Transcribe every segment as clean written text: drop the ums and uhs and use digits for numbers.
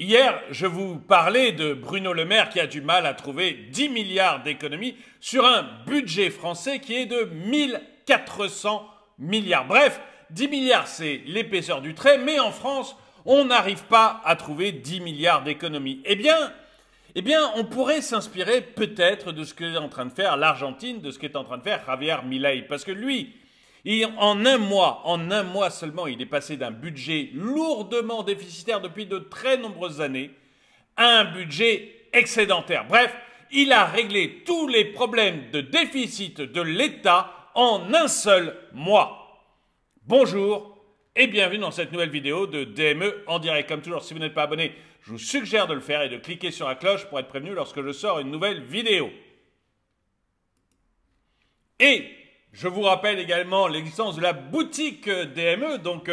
Hier, je vous parlais de Bruno Le Maire qui a du mal à trouver 10 milliards d'économies sur un budget français qui est de 1400 milliards. Bref, 10 milliards, c'est l'épaisseur du trait, mais en France, on n'arrive pas à trouver 10 milliards d'économies. Eh bien, on pourrait s'inspirer peut-être de ce qu'est en train de faire l'Argentine, de ce qu'est en train de faire Javier Milei, parce que lui, en un mois seulement, il est passé d'un budget lourdement déficitaire depuis de très nombreuses années à un budget excédentaire. Bref, il a réglé tous les problèmes de déficit de l'État en un seul mois. Bonjour et bienvenue dans cette nouvelle vidéo de DME en direct. Comme toujours, si vous n'êtes pas abonné, je vous suggère de le faire et de cliquer sur la cloche pour être prévenu lorsque je sors une nouvelle vidéo. Et je vous rappelle également l'existence de la boutique DME. Donc,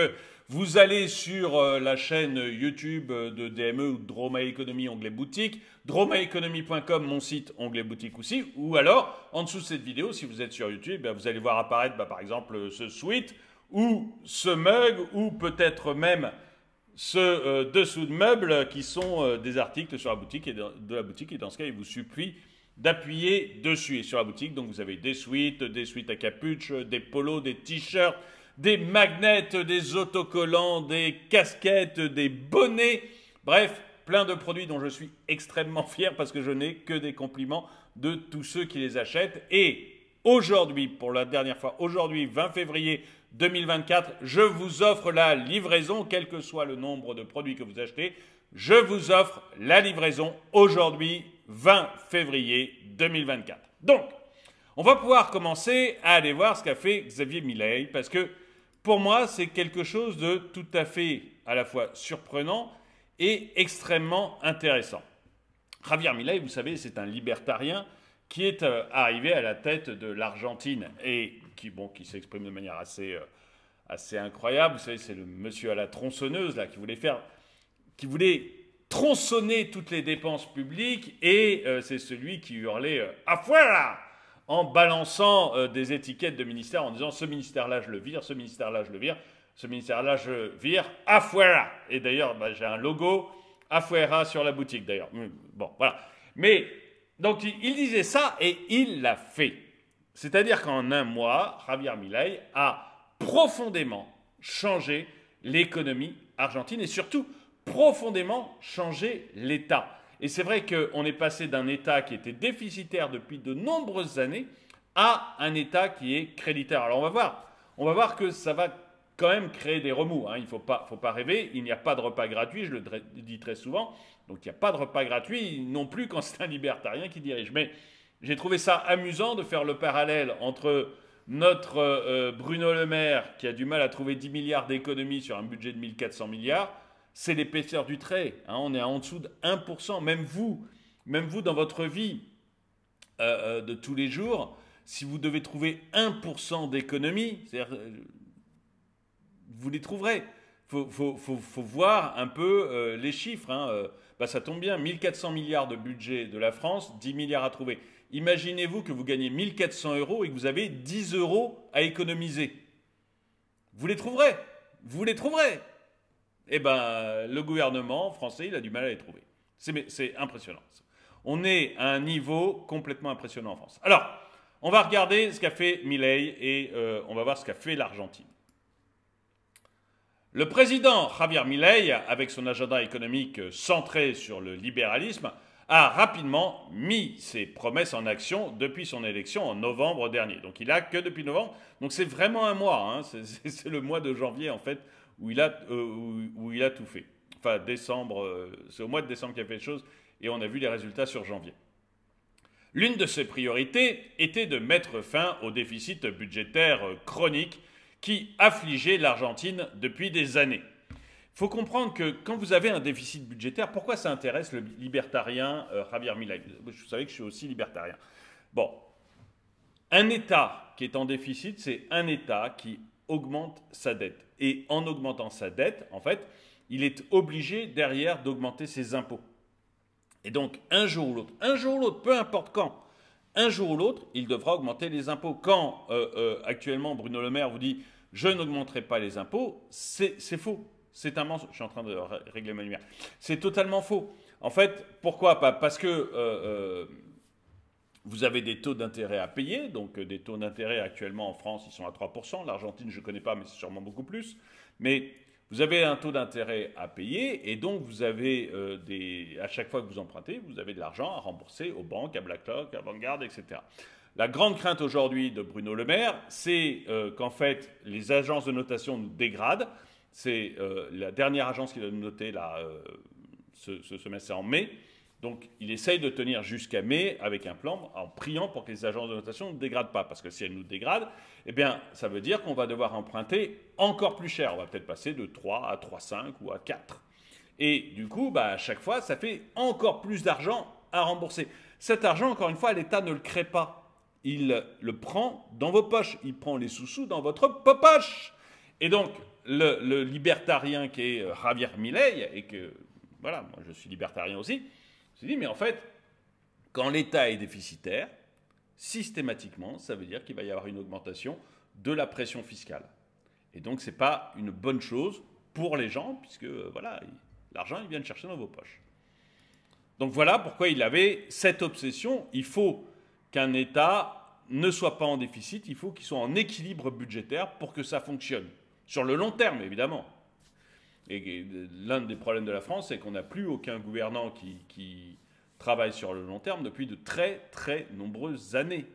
vous allez sur la chaîne YouTube de DME ou Droma Economy, onglet boutique, dromaeconomy.com, mon site, onglet boutique aussi. Ou alors, en dessous de cette vidéo, si vous êtes sur YouTube, vous allez voir apparaître par exemple ce sweat ou ce mug ou peut-être même ce dessous de meubles qui sont des articles sur la boutique et de la boutique. Et dans ce cas, il vous suffit d'appuyer dessus. Et sur la boutique, donc vous avez des sweats à capuche, des polos, des t-shirts, des magnets, des autocollants, des casquettes, des bonnets. Bref, plein de produits dont je suis extrêmement fier parce que je n'ai que des compliments de tous ceux qui les achètent. Et aujourd'hui, pour la dernière fois, aujourd'hui 20 février 2024, je vous offre la livraison, quel que soit le nombre de produits que vous achetez. Je vous offre la livraison aujourd'hui, 20 février 2024. Donc, on va pouvoir commencer à aller voir ce qu'a fait Xavier Milei, parce que pour moi, c'est quelque chose de tout à fait à la fois surprenant et extrêmement intéressant. Javier Milei, vous savez, c'est un libertarien qui est arrivé à la tête de l'Argentine et qui s'exprime de manière assez incroyable. Vous savez, c'est le monsieur à la tronçonneuse là, qui voulait tronçonner toutes les dépenses publiques et c'est celui qui hurlait afuera en balançant des étiquettes de ministères en disant ce ministère-là je le vire, ce ministère-là je le vire, ce ministère-là je vire, afuera. Et d'ailleurs, j'ai un logo afuera sur la boutique d'ailleurs. Bon, voilà. Mais donc il disait ça et il l'a fait. C'est-à-dire qu'en un mois, Javier Milei a profondément changé l'économie argentine et surtout profondément changé l'État. Et c'est vrai qu'on est passé d'un État qui était déficitaire depuis de nombreuses années à un État qui est créditaire. Alors on va voir que ça va quand même créer des remous. Il ne faut pas rêver, il n'y a pas de repas gratuit, je le dis très souvent. Donc il n'y a pas de repas gratuit non plus quand c'est un libertarien qui dirige. Mais j'ai trouvé ça amusant de faire le parallèle entre notre Bruno Le Maire qui a du mal à trouver 10 milliards d'économies sur un budget de 1400 milliards. C'est l'épaisseur du trait. On est en dessous de 1%. Même vous dans votre vie de tous les jours, si vous devez trouver 1% d'économie, c'est-à-dire, vous les trouverez. Il faut voir un peu les chiffres. Ça tombe bien, 1400 milliards de budget de la France, 10 milliards à trouver. Imaginez-vous que vous gagnez 1400 euros et que vous avez 10 euros à économiser. Vous les trouverez. Vous les trouverez. Eh bien, le gouvernement français, il a du mal à les trouver. C'est impressionnant. On est à un niveau complètement impressionnant en France. Alors, on va regarder ce qu'a fait Milei et on va voir ce qu'a fait l'Argentine. Le président Javier Milei, avec son agenda économique centré sur le libéralisme, a rapidement mis ses promesses en action depuis son élection en novembre dernier. Donc il n'a que depuis novembre. Donc c'est vraiment un mois. C'est le mois de janvier en fait où il a tout fait. Enfin décembre, c'est au mois de décembre qu'il a fait les choses et on a vu les résultats sur janvier. L'une de ses priorités était de mettre fin au déficit budgétaire chronique qui affligeait l'Argentine depuis des années. Il faut comprendre que quand vous avez un déficit budgétaire, pourquoi ça intéresse le libertarien Javier Milei? Vous savez que je suis aussi libertarien. Bon, un État qui est en déficit, c'est un État qui augmente sa dette. Et en augmentant sa dette, en fait, il est obligé derrière d'augmenter ses impôts. Et donc, un jour ou l'autre, peu importe quand, un jour ou l'autre, il devra augmenter les impôts. Quand actuellement Bruno Le Maire vous dit « je n'augmenterai pas les impôts », c'est faux. C'est un mensonge. Je suis en train de régler ma lumière. C'est totalement faux. En fait, pourquoi pas? Parce que vous avez des taux d'intérêt à payer. Donc, des taux d'intérêt actuellement en France, ils sont à 3%. L'Argentine, je ne connais pas, mais c'est sûrement beaucoup plus. Mais vous avez un taux d'intérêt à payer. Et donc, vous avez à chaque fois que vous empruntez, vous avez de l'argent à rembourser aux banques, à BlackRock, à Vanguard, etc. La grande crainte aujourd'hui de Bruno Le Maire, c'est qu'en fait, les agences de notation nous dégradent. C'est la dernière agence qui doit nous noter là, ce semestre, c'est en mai. Donc, il essaye de tenir jusqu'à mai avec un plan en priant pour que les agences de notation ne dégradent pas. Parce que si elles nous dégradent, eh bien, ça veut dire qu'on va devoir emprunter encore plus cher. On va peut-être passer de 3 à 3,5 ou à 4. Et du coup, à chaque fois, ça fait encore plus d'argent à rembourser. Cet argent, encore une fois, l'État ne le crée pas. Il le prend dans vos poches. Il prend les sous-sous dans votre poche. Et donc, le libertarien qui est Javier Milei, et que, voilà, moi je suis libertarien aussi, je me suis dit, mais en fait, quand l'État est déficitaire, systématiquement, ça veut dire qu'il va y avoir une augmentation de la pression fiscale. Et donc, ce n'est pas une bonne chose pour les gens, puisque, voilà, l'argent, il vient de chercher dans vos poches. Donc, voilà pourquoi il avait cette obsession. Il faut qu'un État ne soit pas en déficit, il faut qu'il soit en équilibre budgétaire pour que ça fonctionne. Sur le long terme, évidemment. Et l'un des problèmes de la France, c'est qu'on n'a plus aucun gouvernant qui travaille sur le long terme depuis de très, très nombreuses années.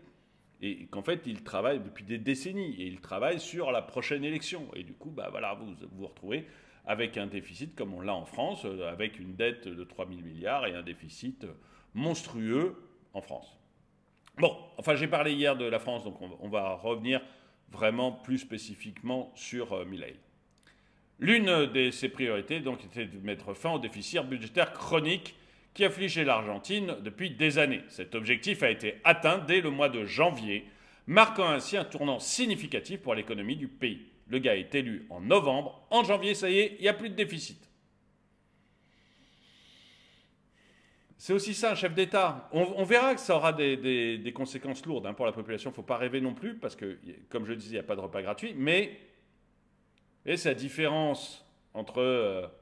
Et qu'en fait, il travaille depuis des décennies. Et il travaille sur la prochaine élection. Et du coup, voilà, vous vous retrouvez avec un déficit comme on l'a en France, avec une dette de 3 000 milliards et un déficit monstrueux en France. Bon, enfin, j'ai parlé hier de la France, donc on va revenir vraiment plus spécifiquement sur Milei. L'une de ses priorités donc était de mettre fin au déficit budgétaire chronique qui affligeait l'Argentine depuis des années. Cet objectif a été atteint dès le mois de janvier, marquant ainsi un tournant significatif pour l'économie du pays. Le gars est élu en novembre, en janvier, ça y est, il n'y a plus de déficit. C'est aussi ça, un chef d'État. On verra que ça aura des conséquences lourdes pour la population. Il ne faut pas rêver non plus, parce que, comme je le disais, il n'y a pas de repas gratuit. Mais, c'est la différence entre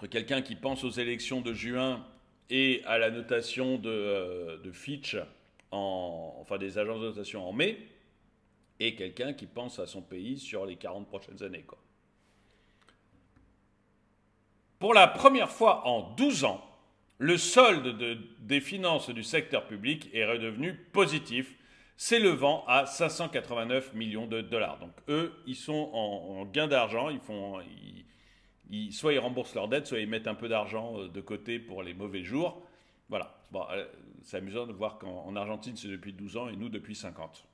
quelqu'un qui pense aux élections de juin et à la notation de Fitch, des agences de notation en mai, et quelqu'un qui pense à son pays sur les 40 prochaines années, quoi. Pour la première fois en 12 ans, le solde des finances du secteur public est redevenu positif, s'élevant à 589 millions de dollars. Donc eux, ils sont en gain d'argent, soit ils remboursent leurs dettes, soit ils mettent un peu d'argent de côté pour les mauvais jours. Voilà. Bon, c'est amusant de voir qu'en Argentine, c'est depuis 12 ans et nous depuis 50.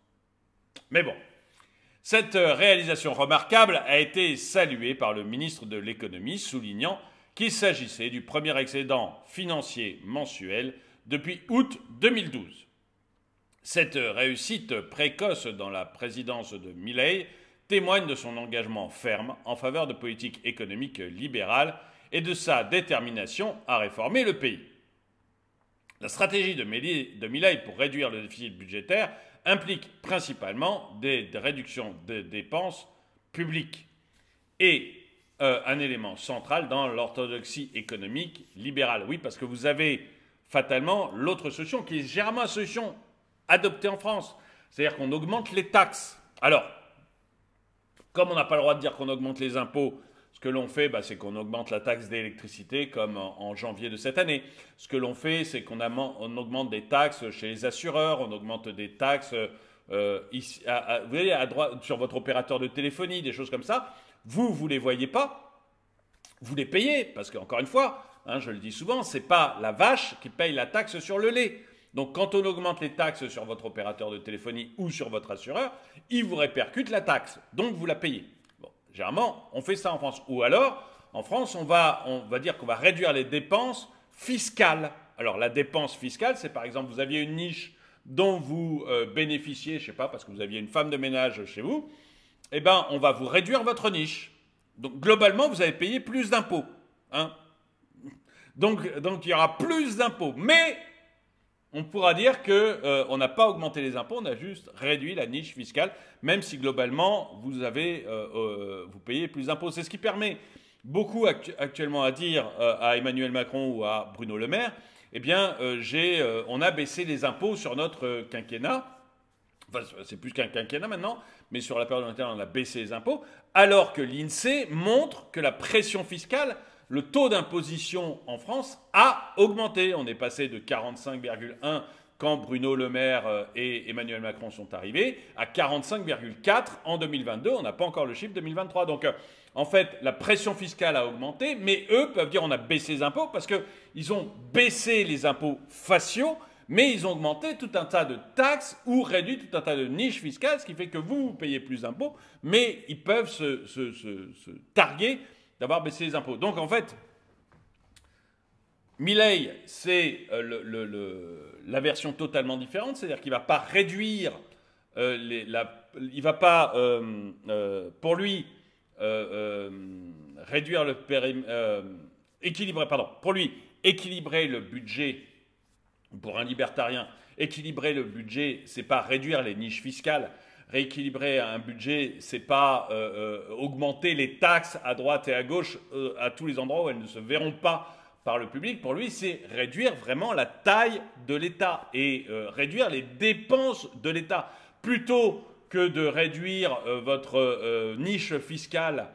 Mais bon. Cette réalisation remarquable a été saluée par le ministre de l'économie, soulignant qu'il s'agissait du premier excédent financier mensuel depuis août 2012. Cette réussite précoce dans la présidence de Milei témoigne de son engagement ferme en faveur de politiques économiques libérales et de sa détermination à réformer le pays. La stratégie de Milei pour réduire le déficit budgétaire implique principalement des réductions des dépenses publiques et un élément central dans l'orthodoxie économique libérale. Oui, parce que vous avez fatalement l'autre solution qui est généralement la solution adoptée en France. C'est-à-dire qu'on augmente les taxes. Alors, comme on n'a pas le droit de dire qu'on augmente les impôts, ce que l'on fait, c'est qu'on augmente la taxe d'électricité comme en janvier de cette année. Ce que l'on fait, c'est qu'on augmente des taxes chez les assureurs, on augmente des taxes vous voyez, à droite, sur votre opérateur de téléphonie, des choses comme ça. Vous ne les voyez pas, vous les payez, parce qu'encore une fois, je le dis souvent, ce n'est pas la vache qui paye la taxe sur le lait. Donc quand on augmente les taxes sur votre opérateur de téléphonie ou sur votre assureur, il vous répercute la taxe, donc vous la payez. Bon, généralement, on fait ça en France. Ou alors, en France, on va dire qu'on va réduire les dépenses fiscales. Alors la dépense fiscale, c'est par exemple, vous aviez une niche dont vous bénéficiez, je ne sais pas, parce que vous aviez une femme de ménage chez vous, eh bien, on va vous réduire votre niche. Donc, globalement, vous allez payer plus d'impôts. Donc, il y aura plus d'impôts. Mais on pourra dire que on n'a pas augmenté les impôts, on a juste réduit la niche fiscale, même si globalement vous payez plus d'impôts. C'est ce qui permet beaucoup actuellement à dire à Emmanuel Macron ou à Bruno Le Maire, eh bien, on a baissé les impôts sur notre quinquennat. Enfin, c'est plus qu'un quinquennat maintenant, mais sur la période interne, on a baissé les impôts, alors que l'INSEE montre que la pression fiscale, le taux d'imposition en France a augmenté. On est passé de 45,1 quand Bruno Le Maire et Emmanuel Macron sont arrivés, à 45,4 en 2022. On n'a pas encore le chiffre 2023. Donc, en fait, la pression fiscale a augmenté, mais eux peuvent dire on a baissé les impôts parce qu'ils ont baissé les impôts faciaux, mais ils ont augmenté tout un tas de taxes ou réduit tout un tas de niches fiscales, ce qui fait que vous payez plus d'impôts, mais ils peuvent se targuer d'avoir baissé les impôts. Donc en fait, Milei, c'est la version totalement différente, c'est-à-dire qu'il ne va pas réduire, il ne va pas, pour lui, réduire le équilibrer, pardon, pour lui, équilibrer le budget. Pour un libertarien, équilibrer le budget, c'est pas réduire les niches fiscales. Rééquilibrer un budget, c'est pas augmenter les taxes à droite et à gauche à tous les endroits où elles ne se verront pas par le public. Pour lui, c'est réduire vraiment la taille de l'État et réduire les dépenses de l'État. Plutôt que de réduire votre niche fiscale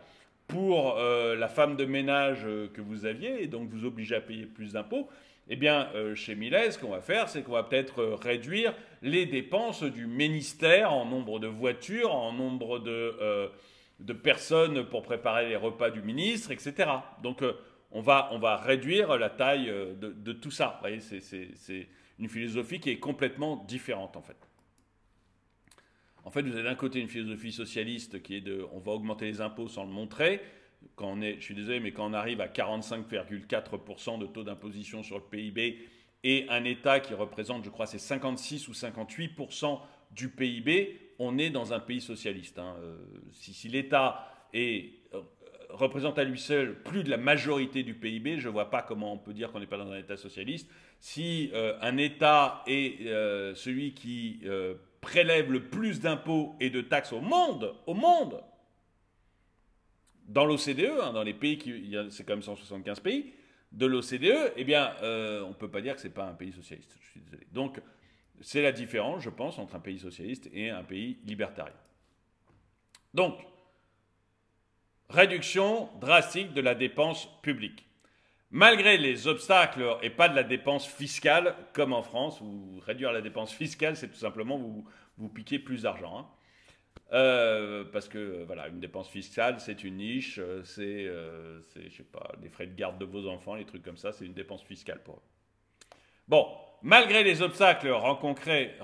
pour la femme de ménage que vous aviez et donc vous obliger à payer plus d'impôts, eh bien, chez Milei, ce qu'on va faire, c'est qu'on va peut-être réduire les dépenses du ministère en nombre de voitures, en nombre de personnes pour préparer les repas du ministre, etc. Donc, on va réduire la taille de tout ça. Vous voyez, c'est une philosophie qui est complètement différente, en fait. En fait, vous avez d'un côté une philosophie socialiste qui est on va augmenter les impôts sans le montrer. Je suis désolé, mais quand on arrive à 45,4% de taux d'imposition sur le PIB et un État qui représente, je crois, c'est 56 ou 58% du PIB, on est dans un pays socialiste. Hein. Si l'État représente à lui seul plus de la majorité du PIB, je ne vois pas comment on peut dire qu'on n'est pas dans un État socialiste. Si un État est celui qui prélève le plus d'impôts et de taxes au monde, dans l'OCDE, hein, dans les pays c'est quand même 175 pays, de l'OCDE, eh bien, on ne peut pas dire que ce n'est pas un pays socialiste. Je suis désolé. Donc, c'est la différence, je pense, entre un pays socialiste et un pays libertarien. Donc, réduction drastique de la dépense publique. Malgré les obstacles, et pas de la dépense fiscale, comme en France, où réduire la dépense fiscale, c'est tout simplement vous piquer plus d'argent. Hein. Parce que voilà, une dépense fiscale, c'est une niche, je sais pas, les frais de garde de vos enfants, les trucs comme ça, c'est une dépense fiscale pour eux. Bon, malgré les obstacles rencontrés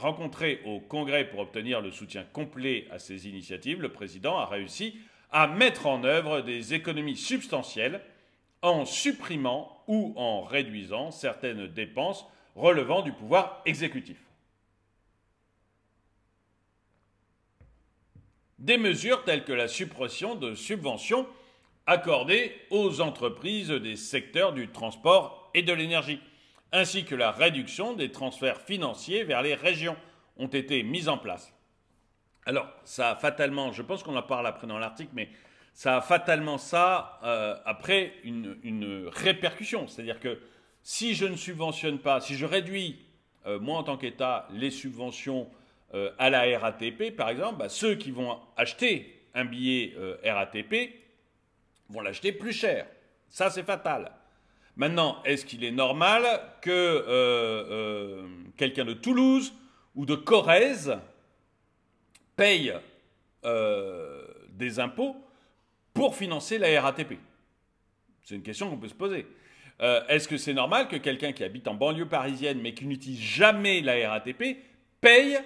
au Congrès pour obtenir le soutien complet à ces initiatives, le président a réussi à mettre en œuvre des économies substantielles en supprimant ou en réduisant certaines dépenses relevant du pouvoir exécutif. Des mesures telles que la suppression de subventions accordées aux entreprises des secteurs du transport et de l'énergie, ainsi que la réduction des transferts financiers vers les régions ont été mises en place. Alors, ça a fatalement, je pense qu'on en parle après dans l'article, mais ça a fatalement après une répercussion. C'est-à-dire que si je ne subventionne pas, si je réduis, moi en tant qu'État, les subventions à la RATP, par exemple, ceux qui vont acheter un billet RATP vont l'acheter plus cher. Ça, c'est fatal. Maintenant, est-ce qu'il est normal que quelqu'un de Toulouse ou de Corrèze paye des impôts pour financer la RATP? C'est une question qu'on peut se poser. Est-ce que c'est normal que quelqu'un qui habite en banlieue parisienne mais qui n'utilise jamais la RATP paye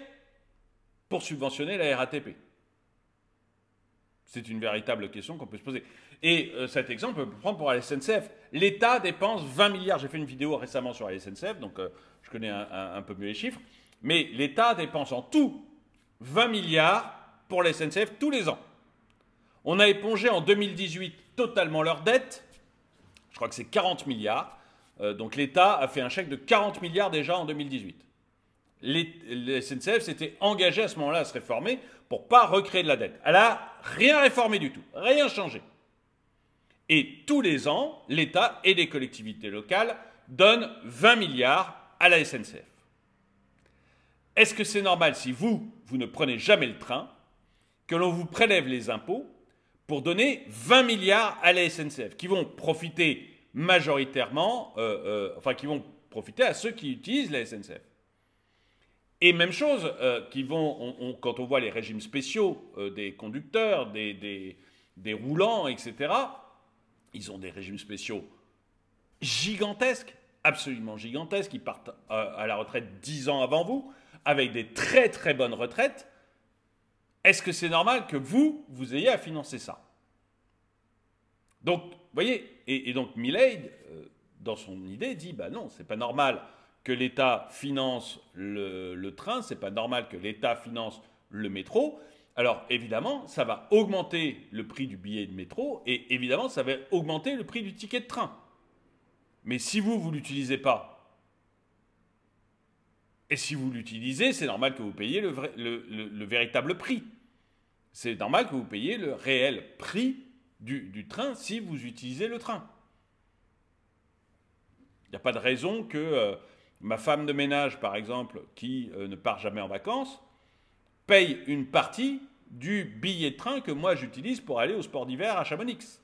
pour subventionner la RATP? C'est une véritable question qu'on peut se poser. Et cet exemple, on peut prendre pour la SNCF. L'État dépense 20 milliards. J'ai fait une vidéo récemment sur la SNCF, donc je connais un peu mieux les chiffres. Mais l'État dépense en tout 20 milliards pour la SNCF tous les ans. On a épongé en 2018 totalement leurs dettes. Je crois que c'est 40 milliards. Donc l'État a fait un chèque de 40 milliards déjà en 2018. La SNCF s'était engagée à ce moment-là à se réformer pour ne pas recréer de la dette. Elle n'a rien réformé du tout, rien changé. Et tous les ans, l'État et les collectivités locales donnent 20 milliards à la SNCF. Est-ce que c'est normal si vous ne prenez jamais le train, que l'on vous prélève les impôts pour donner 20 milliards à la SNCF, qui vont profiter majoritairement, qui vont profiter à ceux qui utilisent la SNCF. Et même chose, quand on voit les régimes spéciaux des conducteurs, des roulants, etc., ils ont des régimes spéciaux gigantesques, absolument gigantesques, qui partent à la retraite 10 ans avant vous, avec des très très bonnes retraites. Est-ce que c'est normal que vous ayez à financer ça? Donc, vous voyez, et donc Milei, dans son idée, dit, bah non, c'est pas normal que l'État finance le train, c'est pas normal que l'État finance le métro. Alors, évidemment, ça va augmenter le prix du billet de métro, et évidemment, ça va augmenter le prix du ticket de train. Mais si vous l'utilisez pas, et si vous l'utilisez, c'est normal que vous payiez le véritable prix. C'est normal que vous payiez le réel prix du train si vous utilisez le train. Il n'y a pas de raison que ma femme de ménage, par exemple, qui ne part jamais en vacances, paye une partie du billet de train que moi j'utilise pour aller au sport d'hiver à Chamonix.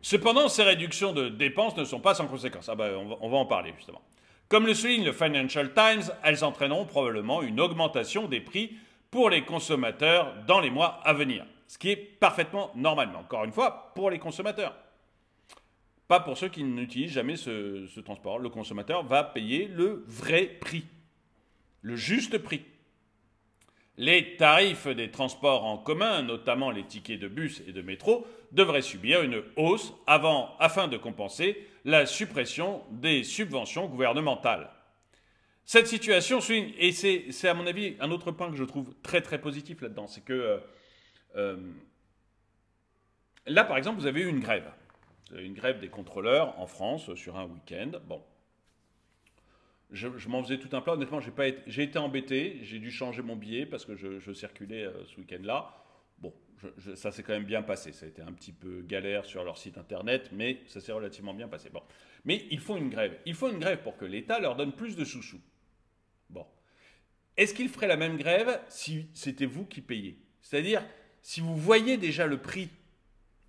Cependant, ces réductions de dépenses ne sont pas sans conséquences. Ah ben, on va en parler justement. Comme le souligne le Financial Times, elles entraîneront probablement une augmentation des prix pour les consommateurs dans les mois à venir. Ce qui est parfaitement normal, mais encore une fois, pour les consommateurs. Pas pour ceux qui n'utilisent jamais ce transport. Le consommateur va payer le vrai prix, le juste prix. Les tarifs des transports en commun, notamment les tickets de bus et de métro, devraient subir une hausse afin de compenser la suppression des subventions gouvernementales. Cette situation souligne, et c'est à mon avis un autre point que je trouve très très positif là-dedans, c'est que là par exemple vous avez eu une grève des contrôleurs en France sur un week-end. Bon, je m'en faisais tout un plat. Honnêtement, j'ai été embêté. J'ai dû changer mon billet parce que je circulais ce week-end-là. Bon, ça s'est quand même bien passé. Ça a été un petit peu galère sur leur site internet, mais ça s'est relativement bien passé. Bon, mais il faut une grève. Il faut une grève pour que l'État leur donne plus de sous-sous. Bon, est-ce qu'ils feraient la même grève si c'était vous qui payez? C'est-à-dire, si vous voyez déjà le prix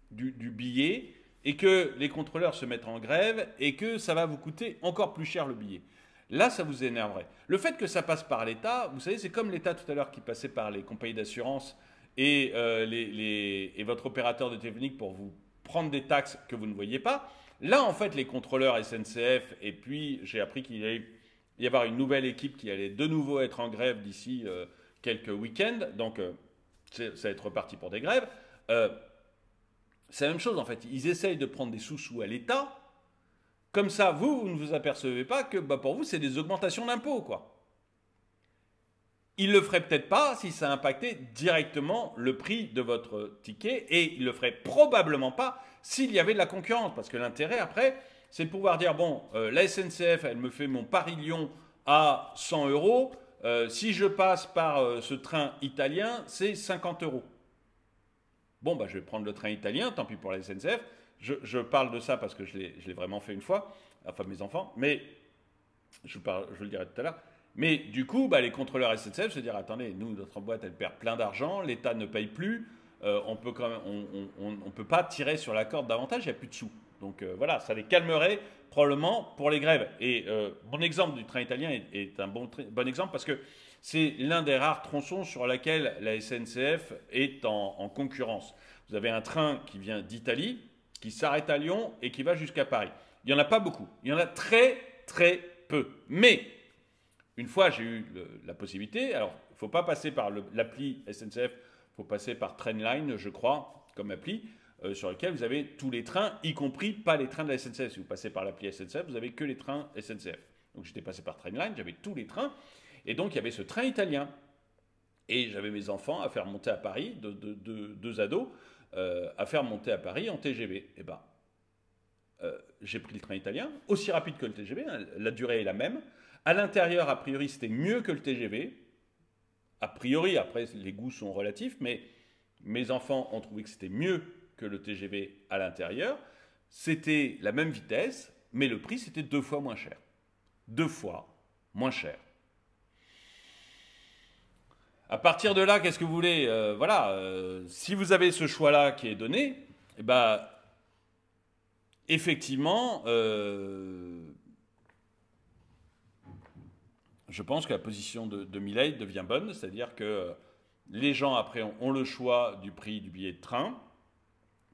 du billet et que les contrôleurs se mettent en grève et que ça va vous coûter encore plus cher le billet. Là, ça vous énerverait. Le fait que ça passe par l'État, vous savez, c'est comme l'État tout à l'heure qui passait par les compagnies d'assurance et votre opérateur de téléphonique pour vous prendre des taxes que vous ne voyez pas. Là, en fait, les contrôleurs SNCF, et puis j'ai appris qu'il allait y avoir une nouvelle équipe qui allait de nouveau être en grève d'ici quelques week-ends, donc ça va être reparti pour des grèves. C'est la même chose, en fait. Ils essayent de prendre des sous-sous à l'État. Comme ça, vous ne vous apercevez pas que pour vous, c'est des augmentations d'impôts, quoi. Ils ne le feraient peut-être pas si ça impactait directement le prix de votre ticket et ils ne le feraient probablement pas s'il y avait de la concurrence. Parce que l'intérêt, après, c'est de pouvoir dire, bon, la SNCF, elle me fait mon Paris-Lyon à 100 euros. Si je passe par ce train italien, c'est 50 euros. Bon, bah, je vais prendre le train italien, tant pis pour la SNCF. Je parle de ça parce que je l'ai vraiment fait une fois, enfin mes enfants, mais je le dirai tout à l'heure. Mais du coup, bah, les contrôleurs SNCF se disent, attendez, nous, notre boîte, elle perd plein d'argent, l'État ne paye plus, on peut pas tirer sur la corde davantage, il n'y a plus de sous. Donc voilà, ça les calmerait probablement pour les grèves. Et mon exemple du train italien est un bon exemple parce que c'est l'un des rares tronçons sur lequel la SNCF est en concurrence. Vous avez un train qui vient d'Italie, qui s'arrête à Lyon et qui va jusqu'à Paris. Il n'y en a pas beaucoup. Il y en a très, très peu. Mais, une fois, j'ai eu la possibilité, alors, il ne faut pas passer par l'appli SNCF, il faut passer par Trainline, je crois, comme appli, sur lequel vous avez tous les trains, y compris pas les trains de la SNCF. Si vous passez par l'appli SNCF, vous n'avez que les trains SNCF. Donc, j'étais passé par Trainline, j'avais tous les trains. Et donc, il y avait ce train italien. Et j'avais mes enfants à faire monter à Paris, deux ados, à faire monter à Paris en TGV. Et ben, j'ai pris le train italien, aussi rapide que le TGV, hein, la durée est la même. À l'intérieur, a priori, c'était mieux que le TGV. A priori, après, les goûts sont relatifs, mais mes enfants ont trouvé que c'était mieux que le TGV à l'intérieur. C'était la même vitesse, mais le prix, c'était 2 fois moins cher. 2 fois moins cher. À partir de là, qu'est-ce que vous voulez voilà, si vous avez ce choix-là qui est donné, eh ben, effectivement, je pense que la position de Milei devient bonne, c'est-à-dire que les gens, après, ont le choix du prix du billet de train.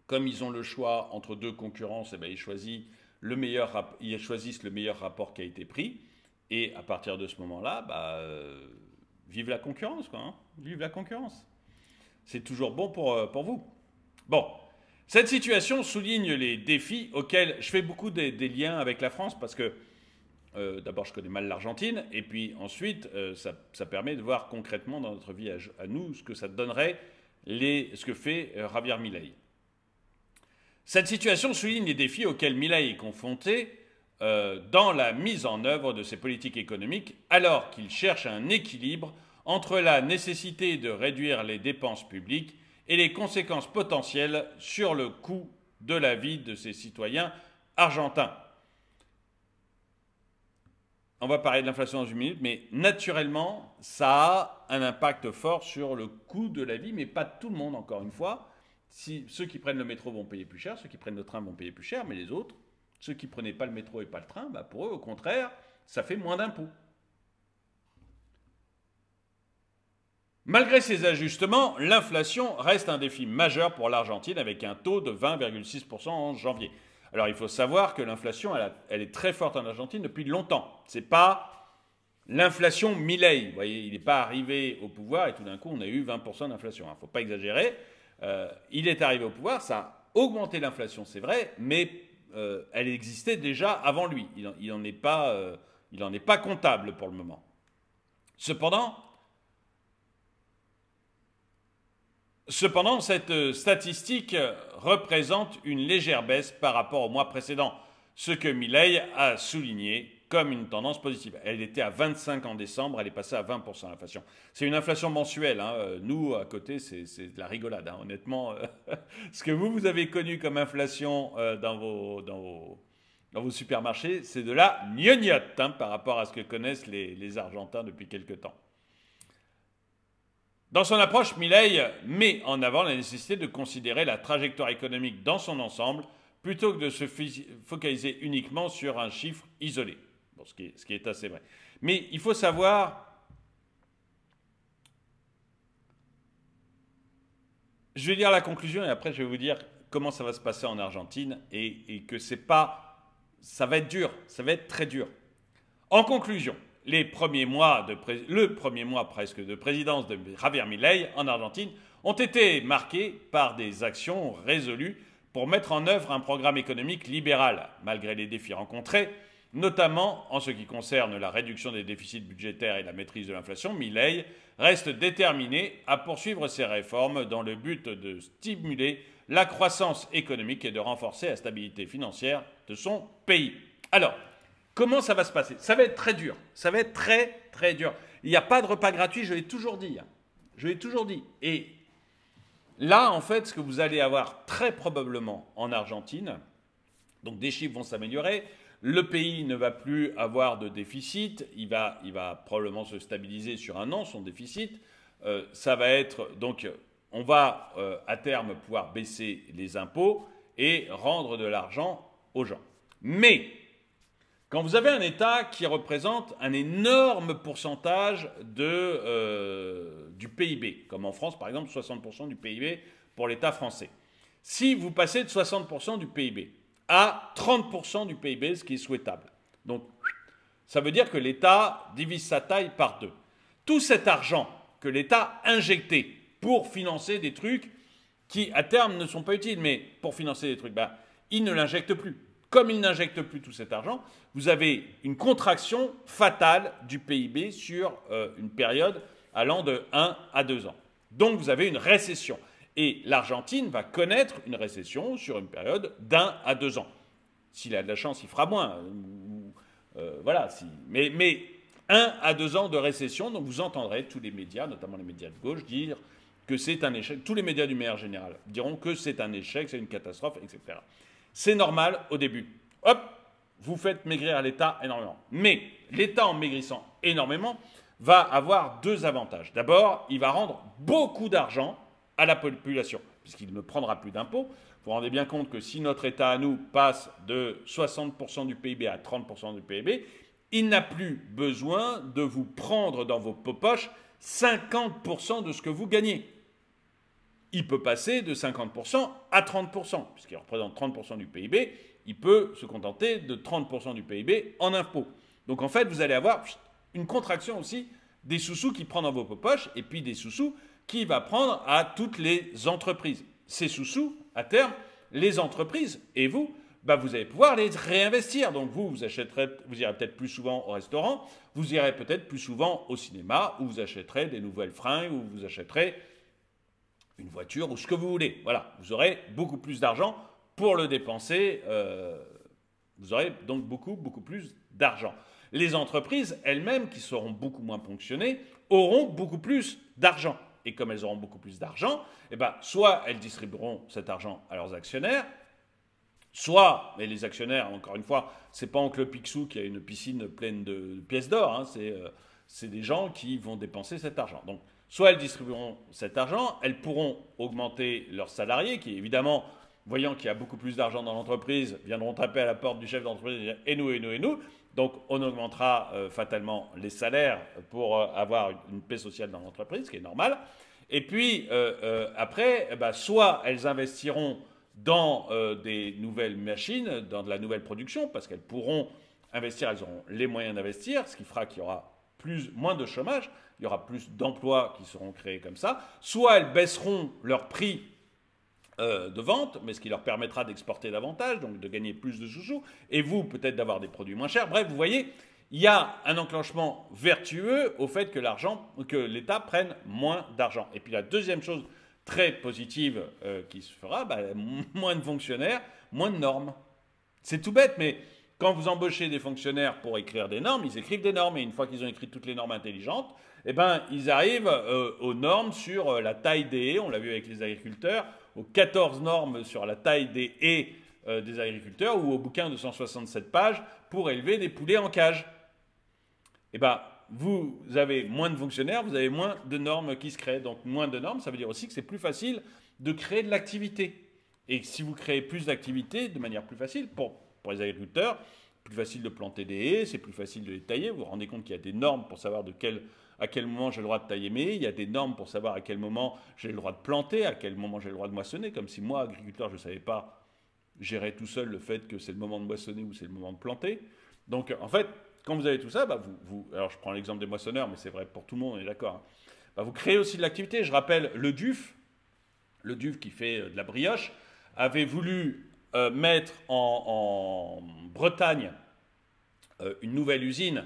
Comme ils ont le choix entre deux concurrences, eh ben, ils choisissent le meilleur rapport qualité-prix. Et à partir de ce moment-là, bah, vive la concurrence, quoi. Hein. Vive la concurrence. C'est toujours bon pour vous. Bon, cette situation souligne les défis auxquels je fais beaucoup des liens avec la France parce que d'abord je connais mal l'Argentine et puis ensuite ça permet de voir concrètement dans notre vie à nous ce que ça donnerait, ce que fait Javier Milei. Cette situation souligne les défis auxquels Milei est confronté dans la mise en œuvre de ses politiques économiques, alors qu'il cherche un équilibre entre la nécessité de réduire les dépenses publiques et les conséquences potentielles sur le coût de la vie de ses citoyens argentins. On va parler de l'inflation dans une minute, mais naturellement, ça a un impact fort sur le coût de la vie, mais pas de tout le monde, encore une fois. Si ceux qui prennent le métro vont payer plus cher, ceux qui prennent le train vont payer plus cher, mais les autres, ceux qui ne prenaient pas le métro et pas le train, bah pour eux, au contraire, ça fait moins d'impôts. Malgré ces ajustements, l'inflation reste un défi majeur pour l'Argentine avec un taux de 20,6% en janvier. Alors il faut savoir que l'inflation, elle est très forte en Argentine depuis longtemps. Ce n'est pas l'inflation Milei. Vous voyez, il n'est pas arrivé au pouvoir et tout d'un coup on a eu 20% d'inflation. Il ne faut pas exagérer. Il est arrivé au pouvoir, ça a augmenté l'inflation, c'est vrai, mais elle existait déjà avant lui. Il n'en est pas comptable pour le moment. Cependant, cette statistique représente une légère baisse par rapport au mois précédent, ce que Milei a souligné comme une tendance positive. Elle était à 25 en décembre, elle est passée à 20% l'inflation. C'est une inflation mensuelle, hein. Nous, à côté, c'est de la rigolade, hein. Honnêtement. Ce que vous avez connu comme inflation dans vos supermarchés, c'est de la gnognotte hein, par rapport à ce que connaissent les Argentins depuis quelque temps. Dans son approche, Milei met en avant la nécessité de considérer la trajectoire économique dans son ensemble plutôt que de se focaliser uniquement sur un chiffre isolé. Bon, ce qui est assez vrai. Mais il faut savoir, je vais lire la conclusion et après je vais vous dire comment ça va se passer en Argentine et que c'est pas, ça va être dur, ça va être très dur. En conclusion, le premier mois presque de présidence de Javier Milei en Argentine ont été marqués par des actions résolues pour mettre en œuvre un programme économique libéral, malgré les défis rencontrés, notamment en ce qui concerne la réduction des déficits budgétaires et la maîtrise de l'inflation. Milei reste déterminé à poursuivre ces réformes dans le but de stimuler la croissance économique et de renforcer la stabilité financière de son pays. Alors, comment ça va se passer? Ça va être très dur. Ça va être très, très dur. Il n'y a pas de repas gratuit, je l'ai toujours dit. Je l'ai toujours dit. Et là, en fait, ce que vous allez avoir très probablement en Argentine, donc des chiffres vont s'améliorer, le pays ne va plus avoir de déficit, il va probablement se stabiliser sur un an, son déficit. Ça va être, donc, on va à terme pouvoir baisser les impôts et rendre de l'argent aux gens. Mais quand vous avez un État qui représente un énorme pourcentage du PIB, comme en France par exemple 60% du PIB pour l'État français, si vous passez de 60% du PIB à 30% du PIB, ce qui est souhaitable, donc ça veut dire que l'État divise sa taille par deux. Tout cet argent que l'État a injecté pour financer des trucs qui à terme ne sont pas utiles, mais pour financer des trucs, il ne l'injecte plus. Comme il n'injecte plus tout cet argent, vous avez une contraction fatale du PIB sur une période allant de 1 à 2 ans. Donc vous avez une récession. Et l'Argentine va connaître une récession sur une période d'1 à 2 ans. s'il a de la chance, il fera moins. Voilà. Mais 1 à 2 ans de récession, donc vous entendrez tous les médias, notamment les médias de gauche, dire que c'est un échec. Tous les médias du meilleur général diront que c'est un échec, c'est une catastrophe, etc. C'est normal au début. Hop, vous faites maigrir l'État énormément. Mais l'État, en maigrissant énormément, va avoir 2 avantages. D'abord, il va rendre beaucoup d'argent à la population, puisqu'il ne prendra plus d'impôts. Vous vous rendez bien compte que si notre État à nous passe de 60% du PIB à 30% du PIB, il n'a plus besoin de vous prendre dans vos poches 50% de ce que vous gagnez. Il peut passer de 50% à 30%, puisqu'il représente 30% du PIB, il peut se contenter de 30% du PIB en impôts. Donc en fait, vous allez avoir une contraction aussi des sous-sous qu'il prend dans vos poches, et puis des sous-sous qu'il va prendre à toutes les entreprises. Ces sous-sous, à terme, les entreprises et vous, vous allez pouvoir les réinvestir. Donc vous irez peut-être plus souvent au restaurant, vous irez peut-être plus souvent au cinéma, ou vous achèterez des nouvelles fringues, ou vous achèterez une voiture, ou ce que vous voulez. Voilà, vous aurez beaucoup plus d'argent pour le dépenser. Vous aurez donc beaucoup plus d'argent. Les entreprises elles-mêmes, qui seront beaucoup moins ponctionnées, auront beaucoup plus d'argent. Et comme elles auront beaucoup plus d'argent, soit elles distribueront cet argent à leurs actionnaires, soit, mais les actionnaires, encore une fois, c'est pas Oncle Picsou qui a une piscine pleine de pièces d'or, hein, c'est des gens qui vont dépenser cet argent. Donc, soit elles distribueront cet argent, elles pourront augmenter leurs salariés, qui évidemment, voyant qu'il y a beaucoup plus d'argent dans l'entreprise, viendront taper à la porte du chef d'entreprise et dire « et nous, et nous, et nous ». Donc, on augmentera fatalement les salaires pour avoir une paix sociale dans l'entreprise, ce qui est normal. Et puis, après, soit elles investiront dans des nouvelles machines, dans de la nouvelle production, parce qu'elles pourront investir, elles auront les moyens d'investir, ce qui fera qu'il y aura moins de chômage, il y aura plus d'emplois qui seront créés comme ça. Soit elles baisseront leur prix de vente, mais ce qui leur permettra d'exporter davantage, donc de gagner plus de sous-sous, et vous, peut-être d'avoir des produits moins chers. Bref, vous voyez, il y a un enclenchement vertueux au fait que l'État prenne moins d'argent. Et puis la deuxième chose très positive qui se fera, moins de fonctionnaires, moins de normes. C'est tout bête, mais quand vous embauchez des fonctionnaires pour écrire des normes, ils écrivent des normes, et une fois qu'ils ont écrit toutes les normes intelligentes, ils arrivent aux normes sur la taille des haies, on l'a vu avec les agriculteurs, aux 14 normes sur la taille des haies des agriculteurs, ou au bouquin de 167 pages pour élever des poulets en cage. Vous avez moins de fonctionnaires, vous avez moins de normes qui se créent. Donc moins de normes, ça veut dire aussi que c'est plus facile de créer de l'activité. Et si vous créez plus d'activité de manière plus facile, pour les agriculteurs, plus facile de planter des haies, c'est plus facile de les tailler. Vous vous rendez compte qu'il y a des normes pour savoir à quel moment j'ai le droit de tailler mes haies. Il y a des normes pour savoir à quel moment j'ai le droit de planter, à quel moment j'ai le droit de moissonner. Comme si moi, agriculteur, je ne savais pas gérer tout seul le fait que c'est le moment de moissonner ou c'est le moment de planter. Donc en fait, quand vous avez tout ça, alors je prends l'exemple des moissonneurs, mais c'est vrai pour tout le monde, on est d'accord. Vous créez aussi de l'activité. Je rappelle le DUF qui fait de la brioche, avait voulu mettre en Bretagne une nouvelle usine,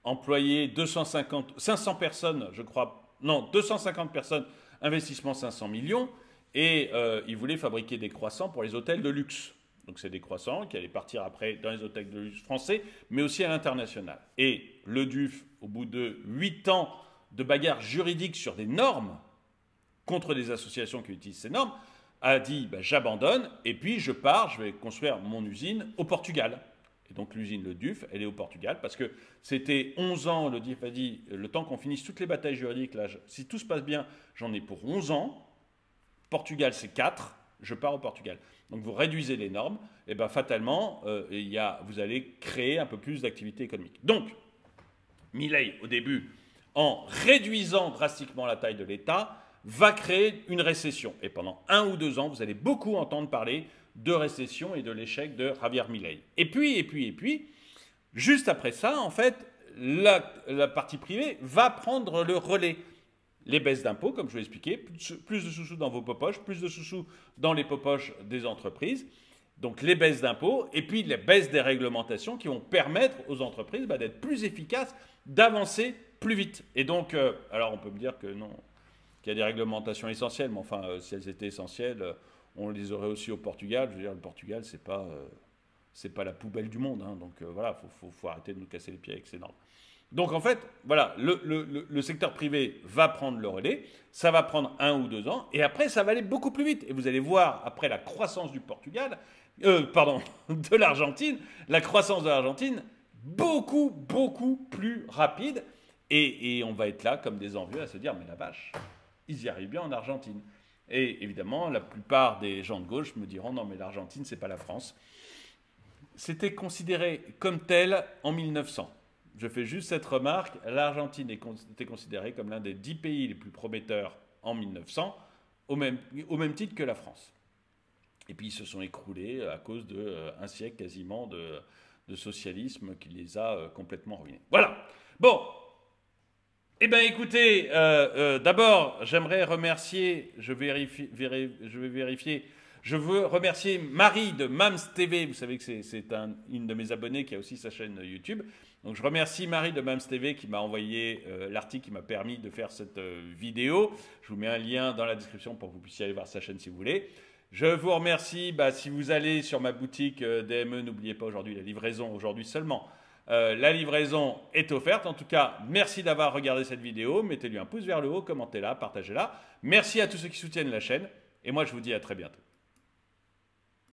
employer 500 personnes, je crois, non, 250 personnes, investissement 500 millions, et il voulait fabriquer des croissants pour les hôtels de luxe. Donc c'est des croissants qui allaient partir après dans les hôtels de luxe français, mais aussi à l'international. Et le DUF, au bout de 8 ans de bagarres juridiques sur des normes, contre des associations qui utilisent ces normes, a dit j'abandonne, et puis je pars, je vais construire mon usine au Portugal. Et donc l'usine Le DUF, elle est au Portugal, parce que c'était 11 ans, le DUF a dit, le temps qu'on finisse toutes les batailles juridiques, là, si tout se passe bien, j'en ai pour 11 ans. Portugal, c'est 4, je pars au Portugal. Donc vous réduisez les normes, et fatalement, vous allez créer un peu plus d'activité économique. Donc, Milei, au début, en réduisant drastiquement la taille de l'État, va créer une récession. Et pendant 1 ou 2 ans, vous allez beaucoup entendre parler de récession et de l'échec de Javier Milei. Et puis, juste après ça, en fait, la partie privée va prendre le relais. Les baisses d'impôts, comme je vous l'ai expliqué, plus de sous-sous dans vos poches, plus de sous-sous dans les poches des entreprises. Donc les baisses d'impôts et puis les baisses des réglementations qui vont permettre aux entreprises d'être plus efficaces, d'avancer plus vite. Et donc, alors on peut me dire que non, qu'il y a des réglementations essentielles, mais enfin, si elles étaient essentielles, on les aurait aussi au Portugal. Je veux dire, le Portugal, c'est pas c'est pas la poubelle du monde, hein, donc voilà, faut arrêter de nous casser les pieds avec ces normes. Donc en fait, voilà, le secteur privé va prendre le relais, ça va prendre 1 ou 2 ans, et après ça va aller beaucoup plus vite. Et vous allez voir, après la croissance du Portugal, pardon, de l'Argentine, la croissance de l'Argentine, beaucoup, beaucoup plus rapide, et on va être là comme des envieux à se dire, mais la vache, ils y arrivent bien en Argentine. Et évidemment, la plupart des gens de gauche me diront, non mais l'Argentine, c'est pas la France. C'était considéré comme tel en 1900. Je fais juste cette remarque, l'Argentine était considérée comme l'un des 10 pays les plus prometteurs en 1900, au même titre que la France. Et puis ils se sont écroulés à cause d'un siècle quasiment de socialisme qui les a complètement ruinés. Voilà. Bon. Eh bien écoutez, d'abord j'aimerais remercier, je veux remercier Marie de Mams TV, vous savez que c'est une de mes abonnées qui a aussi sa chaîne YouTube. Donc je remercie Marie de Mams TV qui m'a envoyé l'article qui m'a permis de faire cette vidéo. Je vous mets un lien dans la description pour que vous puissiez aller voir sa chaîne si vous voulez. Je vous remercie, si vous allez sur ma boutique DME, n'oubliez pas aujourd'hui la livraison, aujourd'hui seulement. La livraison est offerte. En tout cas, merci d'avoir regardé cette vidéo. Mettez-lui un pouce vers le haut, commentez-la, partagez-la. Merci à tous ceux qui soutiennent la chaîne. Et moi, je vous dis à très bientôt.